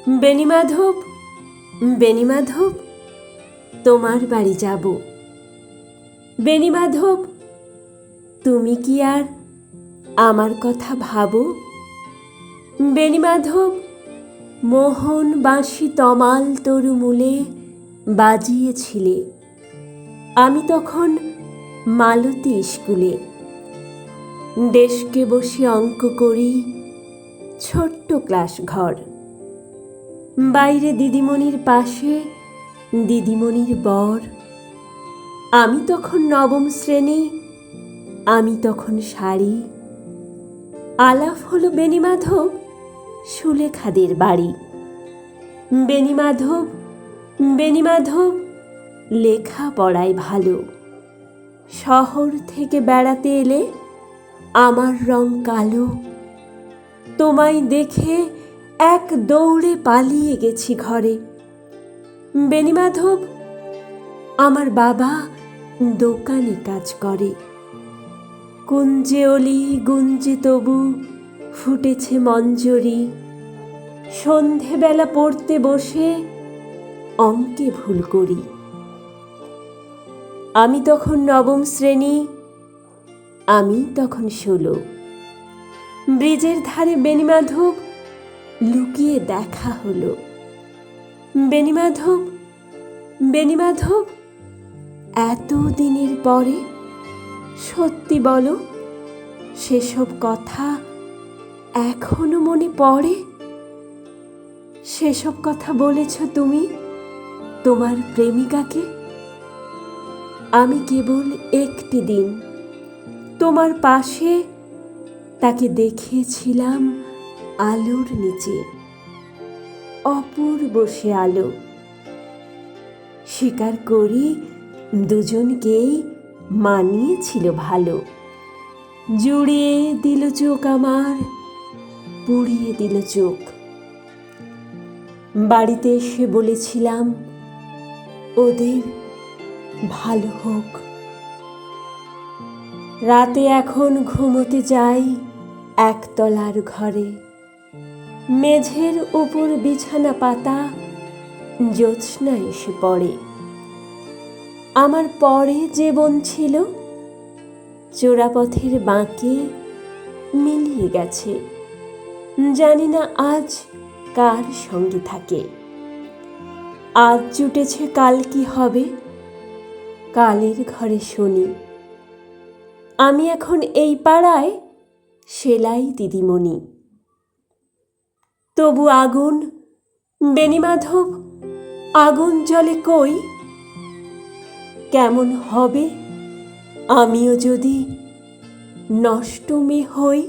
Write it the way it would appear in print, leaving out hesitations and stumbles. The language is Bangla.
বেণীমাধব, বেণীমাধব, তোমার বাড়ি যাব। বেণীমাধব, তুমি কি আর আমার কথা ভাবো? বেণীমাধব, মোহন বাঁশি তমাল তরুমূলে বাজিয়েছিলে, আমি তখন মালতী স্কুলে। ডেস্কে বসে অঙ্ক করি, ছোট্ট ক্লাস ঘর। বাইরে দিদিমণির পাশে দিদিমণির বর। আমি তখন নবম শ্রেণী, আমি তখন শাড়ি। আলাপ হলো বেণীমাধব সুলেখাদের বাড়ি। বেণীমাধব, বেণীমাধব, লেখা পড়ায় ভালো। শহর থেকে বেড়াতে এলে আমার রং কালো। তোমায় দেখে এক দৌড়ে পালিয়ে গেছি ঘরে। বেণীমাধব, আমার বাবা দোকানে কাজ করে। কুঞ্জে অলি গুঞ্জে তবু ফুটেছে মঞ্জরি। সন্ধেবেলা পড়তে বসে অঙ্কে ভুল করি। আমি তখন নবম শ্রেণী, আমি তখন 16। ব্রিজের ধারে বেণীমাধব লুকিয়ে দেখা হলো। বেণীমাধব, বেণীমাধব, এত দিনের পরে সত্যি বলো, সেসব কথা এখনো মনে পড়ে? সেসব কথা বলেছ তুমি তোমার প্রেমিকাকে? আমি কেবল একটি দিন তোমার পাশে তাকে দেখিয়েছিলাম আলোর নিচে, অপূর্ব সে আলো। স্বীকার করি দুজনকেই মানিয়েছিল ভালো। জুড়িয়ে দিল চোখ আমার, পুড়িয়ে দিল চোখ। বাড়িতে এসে বলেছিলাম ওদের ভালো হোক। রাতে এখন ঘুমোতে যাই একতলার ঘরে। মেঝের উপর বিছানা পাতা, জ্যোৎস্না এসে পড়ে। আমার পরে যে বোন ছিল চোরাপথের বাঁকে মিলিয়ে গেছে। জানি না আজ কার সঙ্গে থাকে। আজ জুটেছে কাল কি হবে, কালের ঘরে শুনি। আমি এখন এই পাড়ায় সেলাই দিদিমণি। তবু আগুন, বেণীমাধব, আগুন জ্বলে কই? কেমন হবে আমিও যদি নষ্ট মেয়ে হই?